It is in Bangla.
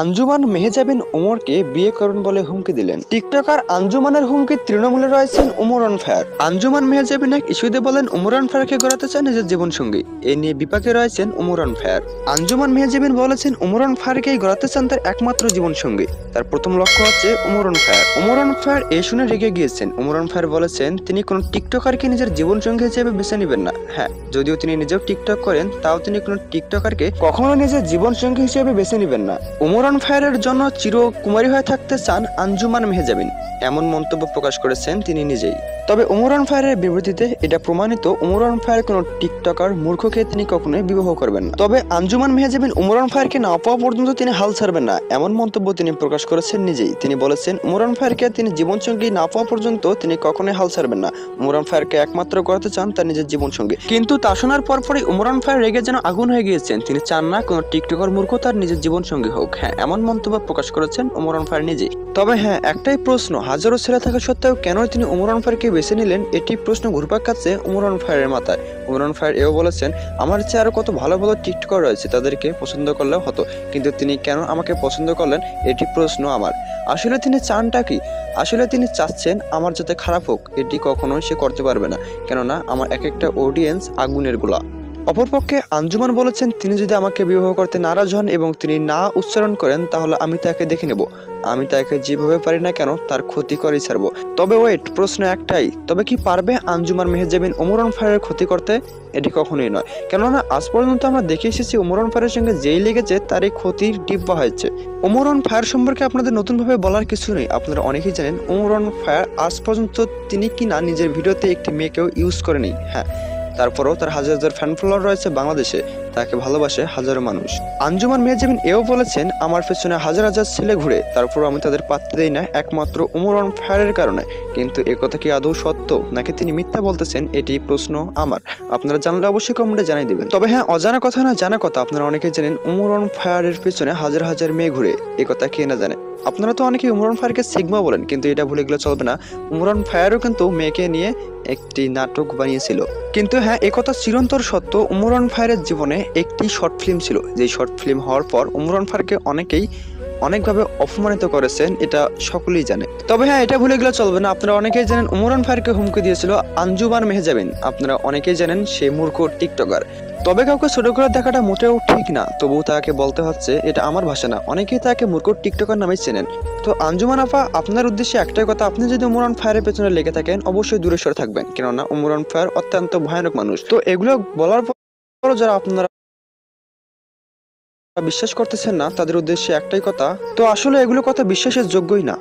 আঞ্জুমান মেহজাবিন ওমরকে বিয়ে করুন বলে হুমকি দিলেন। টিকটকার আঞ্জুমানের হুমকি তৃণমূলে রয়েছেন ওমর অন ফায়ার। আঞ্জুমান মেহজাবিন এক ইস্যুতে বলেন ওমর অন ফায়ারকে গড়াতে চান নিজের জীবনসঙ্গী। এ নিয়ে বিপাকে রয়েছেন ওমর অন ফায়ার। আঞ্জুমান মেহজাবিন বলেছেন ওমর অন ফায়ারকেই গড়াতে চান তার একমাত্র জীবনসঙ্গী। তার প্রথম লক্ষ্য হচ্ছে Omar on fire. Omar on fire এ শুনে রেগে গিয়েছেন। ওমর অন ফায়ার বলেছেন তিনি কোনো টিকটকারকে নিজের জীবনসঙ্গী হিসেবে বেছে নেবেন না। হ্যাঁ, যদিও তিনি নিজেও টিকটক করেন, তাও তিনি কোনো টিকটকারকে কখনো নিজের জীবনসঙ্গী হিসেবে বেছে নেবেন না। ওমর অন ফায়ারের জন্য চিরকুমারী হয়ে থাকতে চান আঞ্জুমান মেহজাবিন, এমন মন্তব্য প্রকাশ করেছেন তিনি নিজেই। তবে ওমর অন ফায়ারের বিবৃতিতে এটা প্রমাণিত ওমর অন ফায়ার কোনো টিকটকার মূর্খকে তিনি কখনোই বিবাহ করবেন না। তবে আঞ্জুমান মেহজাবিন ওমর অন ফায়ারকে না পাওয়া পর্যন্ত তিনি হাল ছাড়বেন না, এমন মন্তব্য তিনি প্রকাশ করেছেন নিজেই। তিনি বলেছেন ওমর অন ফায়ারকে তিনি জীবনসঙ্গী না পাওয়া পর্যন্ত তিনি কখনোই হাল ছাড়বেন না। ওমর অন ফায়ারকে একমাত্র করতে চান তার নিজের জীবনসঙ্গী। কিন্তু তা শোনার পরপরই ওমর অন ফায়ার রেগে যেন আগুন হয়ে গিয়েছেন। তিনি চান না কোনো টিকটকার মূর্খ তার নিজের জীবনসঙ্গী হোক। হ্যাঁ, এমন মন্তব্য প্রকাশ করেছেন ওমর অন ফায়ার নিজেই। তবে হ্যাঁ, একটাই প্রশ্ন, হাজারো ছেলে থাকা সত্ত্বেও কেন তিনি ওমর অন ফায়ারকে বেছে নিলেন, এটি প্রশ্ন ঘুরপাক খাচ্ছে ওমর অন ফায়ারের মাথায়। ওমর অন ফায়ার এও বলেছেন আমার চেয়ে আরো কত ভালো ভালো টিকটকার রয়েছে, তাদেরকে পছন্দ করলেও হতো, কিন্তু তিনি কেন আমাকে পছন্দ করলেন, এটি প্রশ্ন আমার। আসলে তিনি চানটা কি? আসলে তিনি চাচ্ছেন আমার যাতে খারাপ হোক, এটি কখনোই সে করতে পারবে না, কেননা আমার এক একটা অডিয়েন্স আগুনের গোলা। অপরপক্ষে আঞ্জুমান বলেছেন তিনি যদি আমাকে বিবাহ করতে নারাজ হন এবং তিনি না উচ্চারণ করেন, তাহলে আমি তাকে দেখে নেব। আমি তাকে যেভাবে পারি না কেন তার ক্ষতি করেই ছাড়বো। তবে ওয়েট, প্রশ্ন একটাই, তবে কি পারবে আঞ্জুমান মেহজাবিন ওমর অন ফায়ারের ক্ষতি করতে? এটি কখনোই নয়, কেননা আজ পর্যন্ত আমরা দেখে এসেছি ওমর অন ফায়ারের সঙ্গে যেই লেগেছে তারই ক্ষতির ডিব্বা হয়েছে। ওমর অন ফায়ার সম্পর্কে আপনাদের নতুনভাবে বলার কিছু নেই। আপনারা অনেকেই জানেন ওমর অন ফায়ার আজ পর্যন্ত তিনি কিনা নিজের ভিডিওতে একটি মেয়েকেও ইউজ করেনি। হ্যাঁ, তারপরেও তার হাজার হাজার ফ্যান ফলোয়ার রয়েছে বাংলাদেশে, তাকে ভালোবাসে হাজারো মানুষ। আঞ্জুমান মেহজাবিন এও বলেছেন আমার পেছনে হাজার হাজার ছেলে ঘুরে, তারপরও আমি তাদের পাত্তা দেই না একমাত্র ওমর অন ফায়ারের কারণে। কিন্তু একথা কি আদৌ সত্য, নাকি তিনি মিথ্যা বলতেছেন, এটি প্রশ্ন আমার। আপনারা জানলে অবশ্যই কমেন্টে জানিয়ে দিবেন। তবে হ্যাঁ, অজানা কথা না জানা কথা, আপনারা অনেকেই জানেন ওমর অন ফায়ারের পেছনে হাজার হাজার মেয়ে ঘুরে, একথা কে না জানে। আপনারা তো অনেকেই ওমর অন ফায়ারকে সিগমা বলেন, কিন্তু এটা ভুলে গেলে চলবে না, ওমর অন ফায়ারও কিন্তু মেয়েকে নিয়ে একটি নাটক বানিয়েছিল। কিন্তু হ্যাঁ, একথা চিরন্তর সত্য, ওমর অন ফায়ারের জীবনে একটি শর্ট ফিল্ম ছিল, যে শর্ট ফিল্ম হওয়ার পর ওমর অন ফায়ারকে অনেকেই অনেকভাবে অপমানিত করেছেন, এটা সকলেই জানে। তবে হ্যাঁ, এটা ভুলে গেলে চলবে না, আপনারা অনেকেই জানেন ওমর অন ফায়ারকে হুমকি দিয়েছিল আঞ্জুমান মেহজাবিন। আপনারা অনেকেই জানেন সে মূর্খ টিকটকার। তবে কাউকে ছোট করে দেখাটা মোটেও ঠিক না, তবুও তাকে বলতে হচ্ছে, এটা আমার ভাষা না, অনেকেই তাকে মূর্খ টিকটকার নামেই চেনেন। তো আঞ্জুমান আপা, আপনার উদ্দেশ্যে একটাই কথা, আপনি যদি ওমর অন ফায়ারের পেছনে লেগে থাকেন অবশ্যই দূরে সরে থাকবেন, কেননা ওমর অন ফায়ার অত্যন্ত ভয়ানক মানুষ। তো এগুলো বলার পর যারা আপনারা বিশ্বাস করতেছেন না, তাদের উদ্দেশ্যে একটাই কথা, তো আসলে এগুলো কথা বিশ্বাসের যোগ্যই না।